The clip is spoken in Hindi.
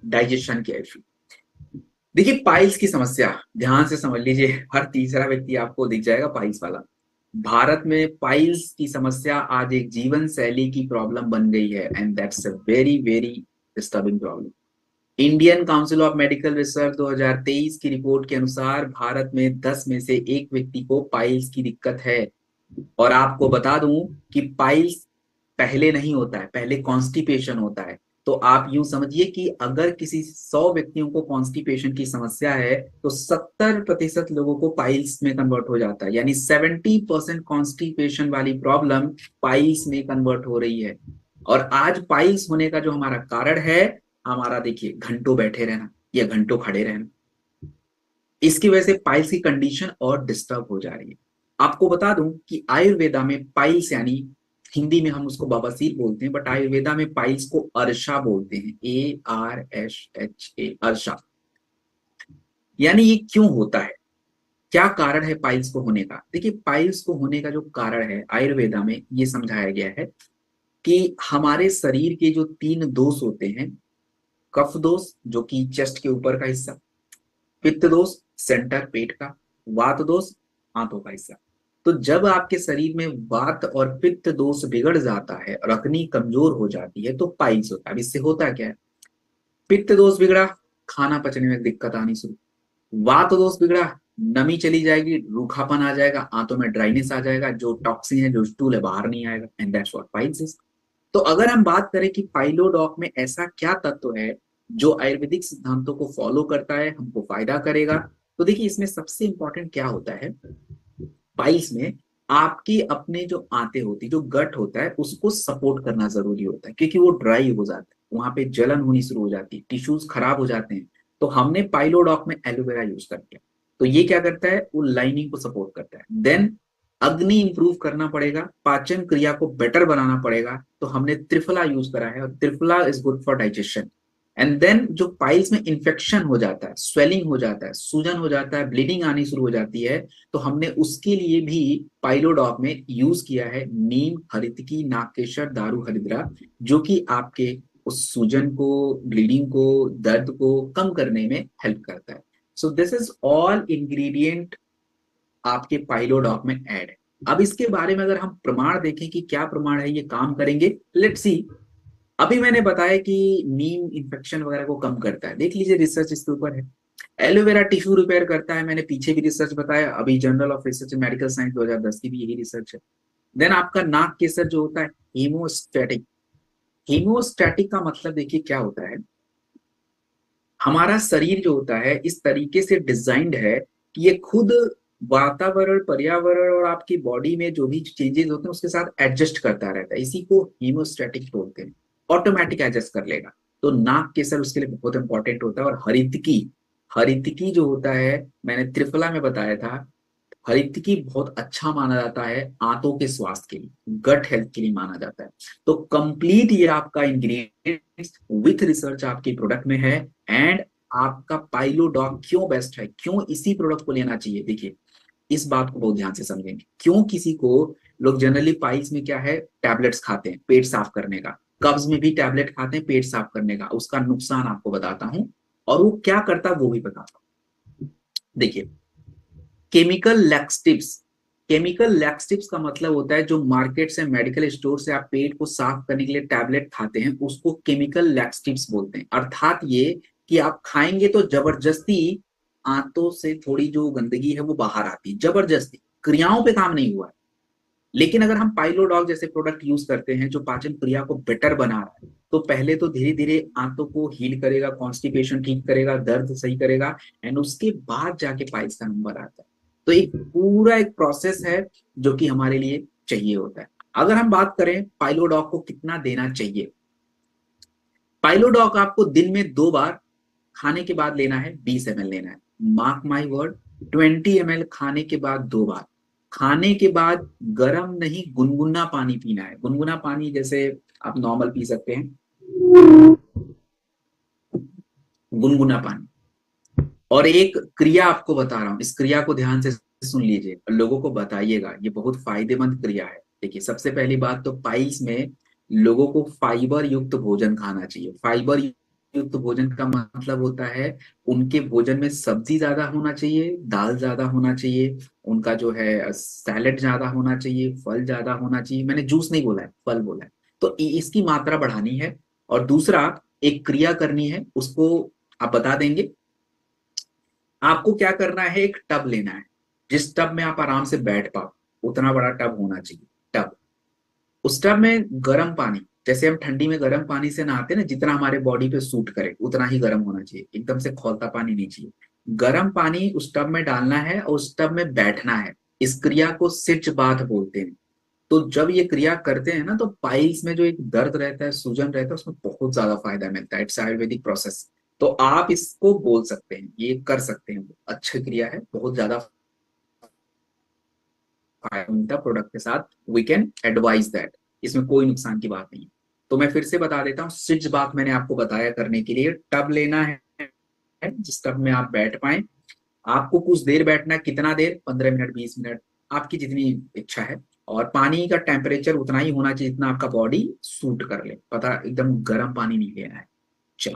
डाइजेशन के इश्यू। देखिए पाइल्स की समस्या ध्यान से समझ लीजिए, हर तीसरा व्यक्ति आपको दिख जाएगा पाइल्स वाला। भारत में पाइल्स की समस्या आज एक जीवन शैली की प्रॉब्लम बन गई है, and that's a very very disturbing problem. Indian council of medical research 2023 की रिपोर्ट के अनुसार भारत में 10 में से एक व्यक्ति को पाइल्स की दिक्कत है। और आपको बता दूं कि पाइल्स पहले नहीं होता है, पहले कॉन्स्टिपेशन होता है। तो आप यूं समझिए कि अगर किसी 100 व्यक्तियों को कॉन्स्टिपेशन की समस्या है तो 70% लोगों को पाइल्स में कन्वर्ट हो जाता है, यानी 70% कॉन्स्टिपेशन वाली प्रॉब्लम पाइल्स में कन्वर्ट हो रही है। और आज पाइल्स होने का जो हमारा कारण है, हमारा देखिए घंटों बैठे रहना या घंटों खड़े रहना, इसकी वजह से पाइल्स की कंडीशन और डिस्टर्ब हो जा रही है। आपको बता दूं कि आयुर्वेदा में पाइल्स यानी हिंदी में हम उसको बवासीर बोलते हैं, बट आयुर्वेदा में पाइल्स को अर्शा बोलते हैं, ARSHA, अर्शा। यानी ये क्यों होता है, क्या कारण है पाइल्स को होने का? देखिए पाइल्स को होने का जो कारण है आयुर्वेदा में ये समझाया गया है कि हमारे शरीर के जो 3 दोष होते हैं, कफ दोष जो कि चेस्ट के ऊपर का हिस्सा, पित्त दोष सेंटर पेट का, वात दोष हाथों का हिस्सा। तो जब आपके शरीर में वात और पित्त दोष बिगड़ जाता है और अग्नि कमजोर हो जाती है तो पाइल्स होता है। अब इससे होता क्या है, पित्त दोष बिगड़ा, खाना पचने में दिक्कत आनी शुरू। वात दोष बिगड़ा, नमी चली जाएगी, रूखापन आ जाएगा, आंतों में ड्राइनेस आ जाएगा, जो टॉक्सिन है जो स्टूल है बाहर नहीं आएगा, and that's what piles is. तो अगर हम बात करें कि पाइलोडॉक में ऐसा क्या तत्व है जो आयुर्वेदिक सिद्धांतों को फॉलो करता है, हमको फायदा करेगा, तो देखिए इसमें सबसे इंपॉर्टेंट क्या होता है, पाइल्स में आपकी अपने जो आंतें होती, जो गट होता है उसको सपोर्ट करना जरूरी होता है, क्योंकि वो ड्राई हो जाता है, वहां पे जलन होनी शुरू हो जाती है, टिश्यूज खराब हो जाते हैं। तो हमने पाइलोडॉक में एलोवेरा यूज कर किया, तो ये क्या करता है, वो लाइनिंग को सपोर्ट करता है। देन अग्नि इंप्रूव करना पड़ेगा, पाचन क्रिया को बेटर बनाना पड़ेगा, तो हमने त्रिफला यूज करा है, और triphala is good for digestion. And then जो पाइल्स में इंफेक्शन हो जाता है, स्वेलिंग हो जाता है, सूजन हो जाता है, ब्लीडिंग आनी शुरू हो जाती है, तो हमने उसके लिए भी पाइलोडॉक में यूज किया है नीम, हरितकी, नागकेशर, दारू हरिद्रा, जो कि आपके उस सूजन को, ब्लीडिंग को, दर्द को कम करने में हेल्प करता है। So this is all ingredient आपके पाइलोडॉक में ऐड है। अब इसके बारे में अगर हम प्रमाण देखें कि क्या प्रमाण है ये काम करेंगे, लेट्स सी। अभी मैंने बताया कि नीम इन्फेक्शन वगैरह को कम करता है, देख लीजिए रिसर्च इसके ऊपर है। एलोवेरा टिश्यू रिपेयर करता है, मैंने पीछे भी रिसर्च बताया, अभी journal of research in medical science 2010 की भी यही रिसर्च है। देन आपका नाक केसर जो होता है हीमोस्टैटिक। हीमोस्टैटिक का मतलब देखिए क्या होता है, हमारा शरीर जो होता है इस तरीके से डिजाइंड है कि ये खुद वातावरण, पर्यावरण और आपकी बॉडी में जो भी चेंजेस होते हैं उसके साथ एडजस्ट करता रहता है, इसी को हीमोस्टैटिक बोलते हैं। ऑटोमेटिक एडजस्ट कर लेगा। तो नाक केसर उसके लिए बहुत इंपॉर्टेंट होता है। और हरितकी, हरितकी जो होता है मैंने त्रिफला में बताया था, हरितकी बहुत अच्छा माना जाता है आंतों के स्वास्थ्य के लिए, गट हेल्थ के लिए माना जाता है। तो कंप्लीट ये आपका इंग्रेडिएंट्स विथ रिसर्च आपके प्रोडक्ट में है। एंड आपका पाइलोडॉक क्यों बेस्ट है, क्यों इसी प्रोडक्ट को लेना चाहिए, देखिए इस बात को बहुत ध्यान से समझेंगे। क्यों किसी को, लोग जनरली पाइल्स में क्या है, टैबलेट्स खाते हैं पेट साफ करने का, कब्ज में भी टैबलेट खाते हैं पेट साफ करने का, उसका नुकसान आपको बताता हूं और वो क्या करता है वो भी बताता हूं। देखिए केमिकल लैक्सटिव्स, केमिकल लैक्सटिव्स का मतलब होता है जो मार्केट से, मेडिकल स्टोर से आप पेट को साफ करने के लिए टैबलेट खाते हैं उसको केमिकल लैक्सटिव्स बोलते हैं। अर्थात ये कि आप खाएंगे तो जबरदस्ती आंतों से थोड़ी जो गंदगी है वो बाहर आती है, जबरदस्ती, क्रियाओं पे काम नहीं हुआ है। लेकिन अगर हम पाइलोडॉग जैसे प्रोडक्ट यूज करते हैं जो पाचन क्रिया को बेटर बना रहा है, तो पहले तो धीरे धीरे आंतों को हील करेगा, कॉन्स्टिपेशन ठीक करेगा, दर्द सही करेगा, एंड उसके बाद जाके पाइल्स का नंबर आता है। तो एक पूरा एक प्रोसेस है जो कि हमारे लिए चाहिए होता है। अगर हम बात करें पाइलोडॉग को कितना देना चाहिए, पाइलोडॉग आपको दिन में 2 बार खाने के बाद लेना है, 20 ml लेना है। मार्क माई वर्ड, 20 ml खाने के बाद 2 बार, खाने के बाद गर्म नहीं गुनगुना पानी पीना है। गुनगुना पानी जैसे आप नॉर्मल पी सकते हैं, गुनगुना पानी। और एक क्रिया आपको बता रहा हूं, इस क्रिया को ध्यान से सुन लीजिए और लोगों को बताइएगा, ये बहुत फायदेमंद क्रिया है। देखिए सबसे पहली बात तो पाइल्स में लोगों को फाइबर युक्त भोजन खाना चाहिए। फाइबर युक्त भोजन का मतलब होता है उनके भोजन में सब्जी ज्यादा होना चाहिए, दाल ज्यादा होना चाहिए, उनका जो है सैलेड ज्यादा होना चाहिए, फल ज्यादा होना चाहिए। मैंने जूस नहीं बोला है, फल बोला है। तो इसकी मात्रा बढ़ानी है। और दूसरा, एक क्रिया करनी है, उसको आप बता देंगे। आपको क्या करना है, एक टब लेना है, जिस टब में आप आराम से बैठ पाओ, उतना बड़ा टब होना चाहिए। टब, उस टब में गर्म पानी, जैसे हम ठंडी में गर्म पानी से नहाते हैं ना, जितना हमारे बॉडी पे सूट करे उतना ही गर्म होना चाहिए, एकदम से खौलता पानी नहीं चाहिए। गर्म पानी उस टब में डालना है और उस टब में बैठना है। इस क्रिया को सिच बाथ बोलते हैं। तो जब ये क्रिया करते हैं ना, तो पाइल्स में जो एक दर्द रहता है, सूजन रहता है, उसमें बहुत ज्यादा फायदा मिलता है। It's Ayurvedic process. तो आप इसको बोल सकते हैं, ये कर सकते हैं, अच्छी क्रिया है, बहुत ज्यादा फायदा प्रोडक्ट के साथ। वी कैन एडवाइज दैट, इसमें कोई नुकसान की बात नहीं है। तो मैं फिर से बता देता हूँ, सिज बात मैंने आपको बताया करने के लिए। टब लेना है, जिस टब में आप बैठ पाए। आपको कुछ देर बैठना है, कितना देर, 15 मिनट, 20 मिनट, आपकी जितनी इच्छा है। और पानी का टेम्परेचर उतना ही होना चाहिए जितना आपका बॉडी सूट कर ले, पता, एकदम गर्म पानी नहीं लेना है। चलिए।